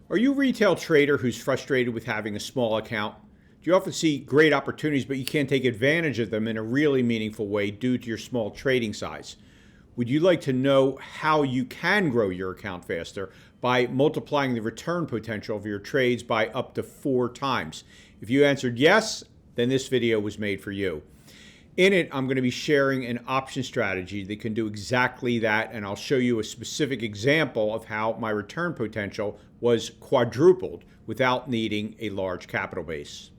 Are you a retail trader who's frustrated with having a small account? Do you often see great opportunities, but you can't take advantage of them in a really meaningful way due to your small trading size? Would you like to know how you can grow your account faster by multiplying the return potential of your trades by up to 4 times? If you answered yes, then this video was made for you. In it, I'm going to be sharing an option strategy that can do exactly that, and I'll show you a specific example of how my return potential was quadrupled without needing a large capital base.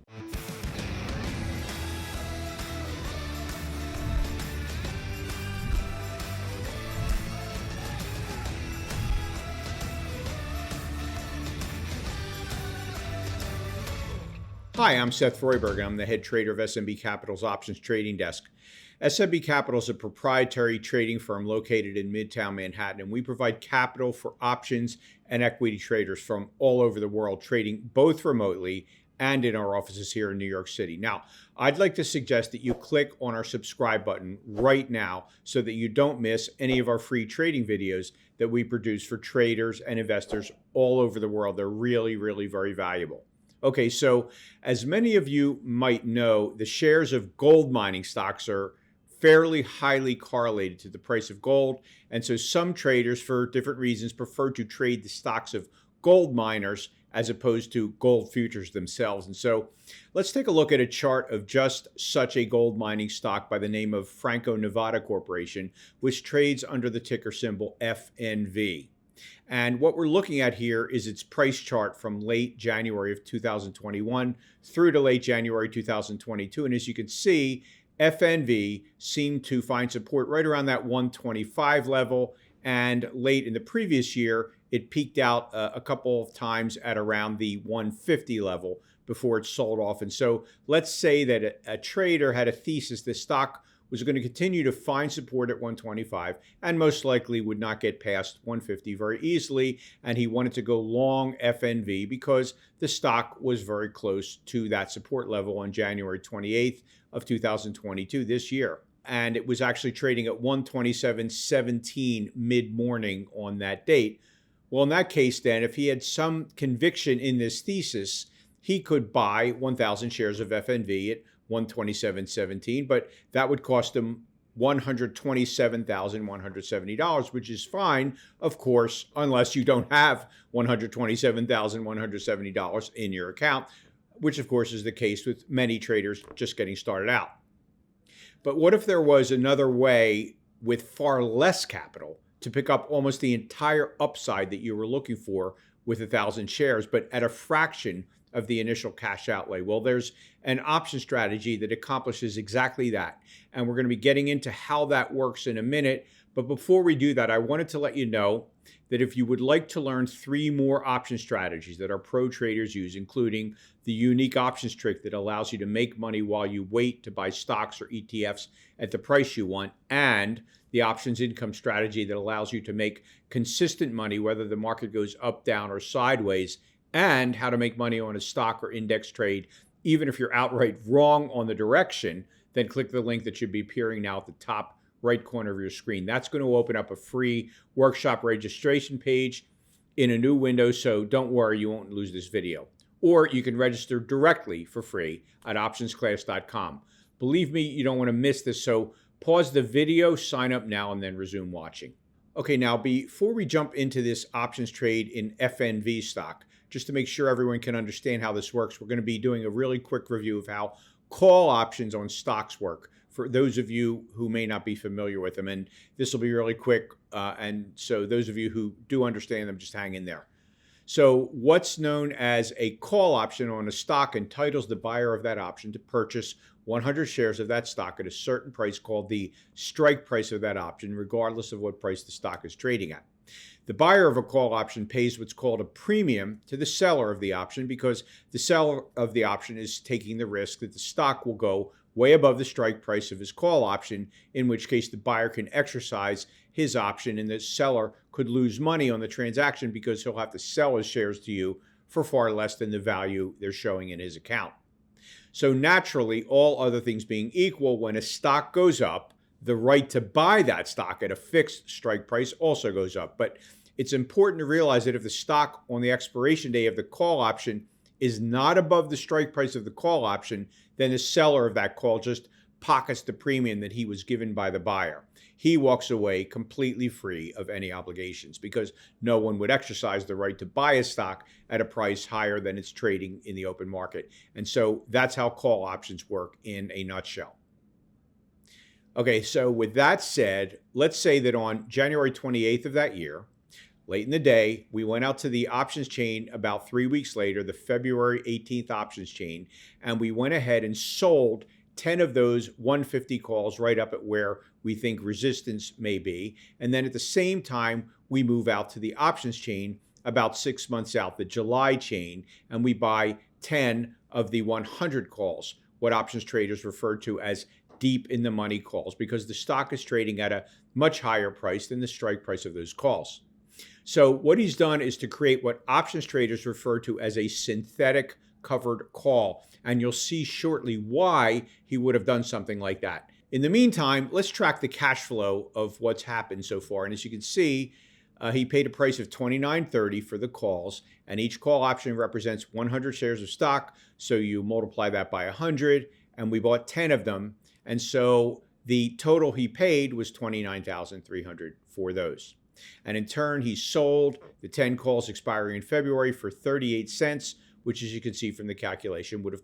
Hi, I'm Seth Freuberg. I'm the head trader of SMB Capital's options trading desk. SMB Capital is a proprietary trading firm located in Midtown Manhattan, and we provide capital for options and equity traders from all over the world, trading both remotely and in our offices here in New York City. Now, I'd like to suggest that you click on our subscribe button right now so that you don't miss any of our free trading videos that we produce for traders and investors all over the world. They're really, really very valuable. Okay, so as many of you might know, the shares of gold mining stocks are fairly highly correlated to the price of gold. And so some traders, for different reasons, prefer to trade the stocks of gold miners as opposed to gold futures themselves. And so let's take a look at a chart of just such a gold mining stock by the name of Franco-Nevada Corporation, which trades under the ticker symbol FNV. And what we're looking at here is its price chart from late January of 2021 through to late January 2022. And as you can see, FNV seemed to find support right around that 125 level. And late in the previous year, it peaked out a couple of times at around the 150 level before it sold off. And so let's say that a trader had a thesis this stock was going to continue to find support at 125 and most likely would not get past 150 very easily. And he wanted to go long FNV because the stock was very close to that support level on January 28th of 2022 this year. And it was actually trading at 127.17 mid-morning on that date. Well, in that case, then, if he had some conviction in this thesis, he could buy 1,000 shares of FNV at 127.17, but that would cost him $127,170, which is fine, of course, unless you don't have $127,170 in your account, which of course is the case with many traders just getting started out. But what if there was another way with far less capital to pick up almost the entire upside that you were looking for with 1,000 shares, but at a fraction of the initial cash outlay? Well, there's an option strategy that accomplishes exactly that. And we're going to be getting into how that works in a minute. But before we do that, I wanted to let you know that if you would like to learn 3 more option strategies that our pro traders use, including the unique options trick that allows you to make money while you wait to buy stocks or ETFs at the price you want, and the options income strategy that allows you to make consistent money whether the market goes up, down, or sideways, and how to make money on a stock or index trade, even if you're outright wrong on the direction, then click the link that should be appearing now at the top right corner of your screen. That's going to open up a free workshop registration page in a new window, so don't worry, you won't lose this video. Or you can register directly for free at optionsclass.com. Believe me, you don't want to miss this, so pause the video, sign up now, and then resume watching. Okay, now before we jump into this options trade in FNV stock, just to make sure everyone can understand how this works, we're going to be doing a really quick review of how call options on stocks work for those of you who may not be familiar with them. And this will be really quick. And so those of you who do understand them, just hang in there. So what's known as a call option on a stock entitles the buyer of that option to purchase 100 shares of that stock at a certain price called the strike price of that option, regardless of what price the stock is trading at. The buyer of a call option pays what's called a premium to the seller of the option because the seller of the option is taking the risk that the stock will go way above the strike price of his call option, in which case the buyer can exercise his option and the seller could lose money on the transaction because he'll have to sell his shares to you for far less than the value they're showing in his account. So naturally, all other things being equal, when a stock goes up, the right to buy that stock at a fixed strike price also goes up. But It's important to realize that if the stock on the expiration day of the call option is not above the strike price of the call option, then the seller of that call just pockets the premium that he was given by the buyer. He walks away completely free of any obligations because no one would exercise the right to buy a stock at a price higher than it's trading in the open market. And so that's how call options work in a nutshell. Okay, so with that said, let's say that on January 28th of that year, late in the day, we went out to the options chain about 3 weeks later, the February 18th options chain, and we went ahead and sold 10 of those 150 calls right up at where we think resistance may be. And then at the same time, we move out to the options chain about 6 months out, the July chain, and we buy 10 of the 100 calls, what options traders refer to as deep in the money calls, because the stock is trading at a much higher price than the strike price of those calls. So what he's done is to create what options traders refer to as a synthetic covered call. And you'll see shortly why he would have done something like that. In the meantime, let's track the cash flow of what's happened so far. And as you can see, he paid a price of $29.30 for the calls, and each call option represents 100 shares of stock. So you multiply that by 100, and we bought 10 of them. And so the total he paid was $29,300 for those. And in turn, he sold the 10 calls expiring in February for 38 cents, which, as you can see from the calculation, would have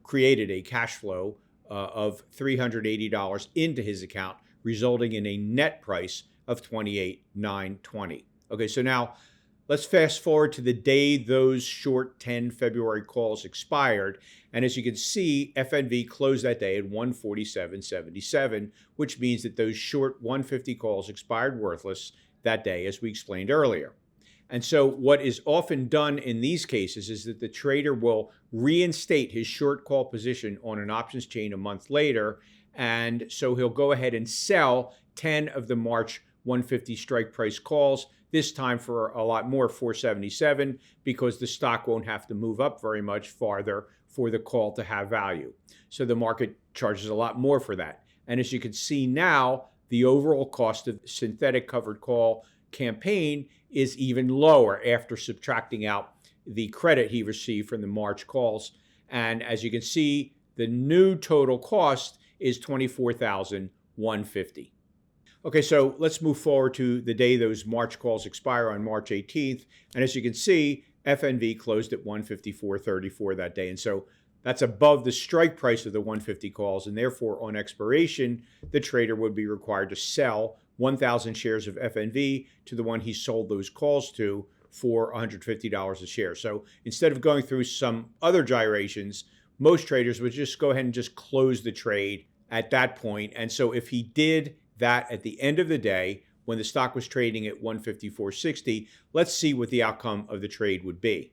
created a cash flow of $380 into his account, resulting in a net price of $28,920. Okay, so now let's fast forward to the day those short 10 February calls expired. And as you can see, FNV closed that day at 147.77, which means that those short 150 calls expired worthless that day, as we explained earlier. And so what is often done in these cases is that the trader will reinstate his short call position on an options chain a month later. And so he'll go ahead and sell 10 of the March 150 strike price calls, this time for a lot more, 477, because the stock won't have to move up very much farther for the call to have value. So the market charges a lot more for that. And as you can see now, the overall cost of synthetic covered call campaign is even lower after subtracting out the credit he received from the March calls. And as you can see, the new total cost is $24,150. Okay, so let's move forward to the day those March calls expire on March 18th. And as you can see, FNV closed at 154.34 that day. And so that's above the strike price of the 150 calls. And therefore, on expiration, the trader would be required to sell 1,000 shares of FNV to the one he sold those calls to for $150 a share. So instead of going through some other gyrations, most traders would just go ahead and just close the trade at that point. And so if he did that at the end of the day, when the stock was trading at 154.60, let's see what the outcome of the trade would be.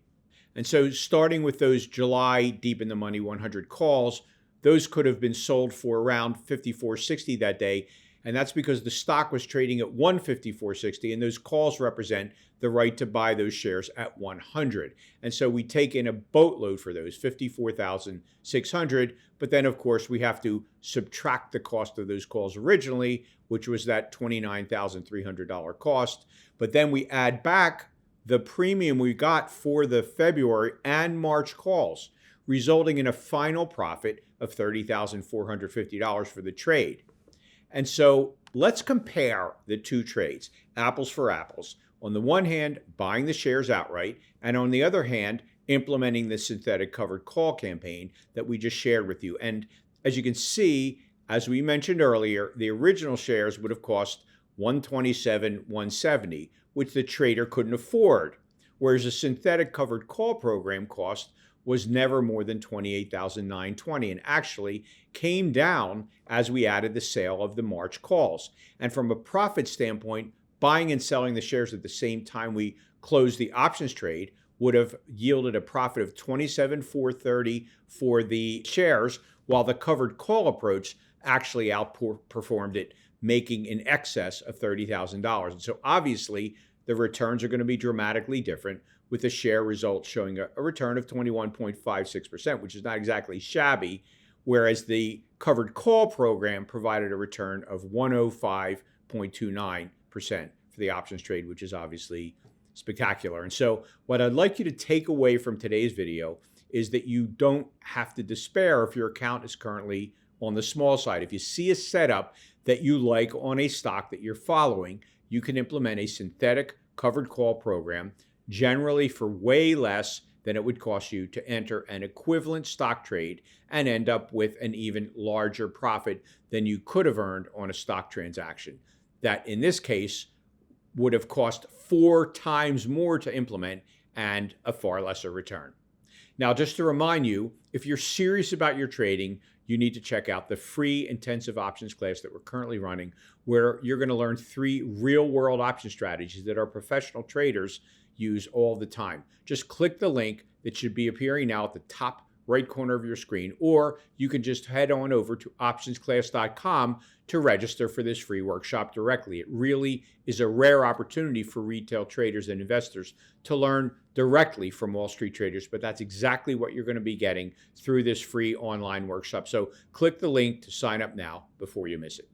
And so starting with those July deep in the money 100 calls, those could have been sold for around 54.60 that day. And that's because the stock was trading at 154.60, and those calls represent the right to buy those shares at 100. And so we take in a boatload for those, 54,600. But then, of course, we have to subtract the cost of those calls originally, which was that $29,300 cost. But then we add back the premium we got for the February and March calls, resulting in a final profit of $30,450 for the trade. And so let's compare the two trades, apples for apples. On the one hand, buying the shares outright, and on the other hand, implementing the synthetic covered call campaign that we just shared with you. And as you can see, as we mentioned earlier, the original shares would have cost $127,170, which the trader couldn't afford, whereas a synthetic covered call program cost was never more than $28,920, and actually came down as we added the sale of the March calls. And from a profit standpoint, buying and selling the shares at the same time we closed the options trade would have yielded a profit of $27,430 for the shares, while the covered call approach actually outperformed it, making in excess of $30,000. And so obviously, the returns are going to be dramatically different, with the share results showing a return of 21.56%, which is not exactly shabby, whereas the covered call program provided a return of 105.29% for the options trade, which is obviously spectacular. And so what I'd like you to take away from today's video is that you don't have to despair if your account is currently on the small side. If you see a setup that you like on a stock that you're following, you can implement a synthetic covered call program, generally for way less than it would cost you to enter an equivalent stock trade and end up with an even larger profit than you could have earned on a stock transaction. That in this case would have cost 4 times more to implement and a far lesser return. Now, just to remind you, if you're serious about your trading, you need to check out the free intensive options class that we're currently running, where you're going to learn 3 real-world option strategies that our professional traders use all the time. Just click the link that should be appearing now at the top right corner of your screen, or you can just head on over to optionsclass.com to register for this free workshop directly. It really is a rare opportunity for retail traders and investors to learn directly from Wall Street traders, but that's exactly what you're going to be getting through this free online workshop. So click the link to sign up now before you miss it.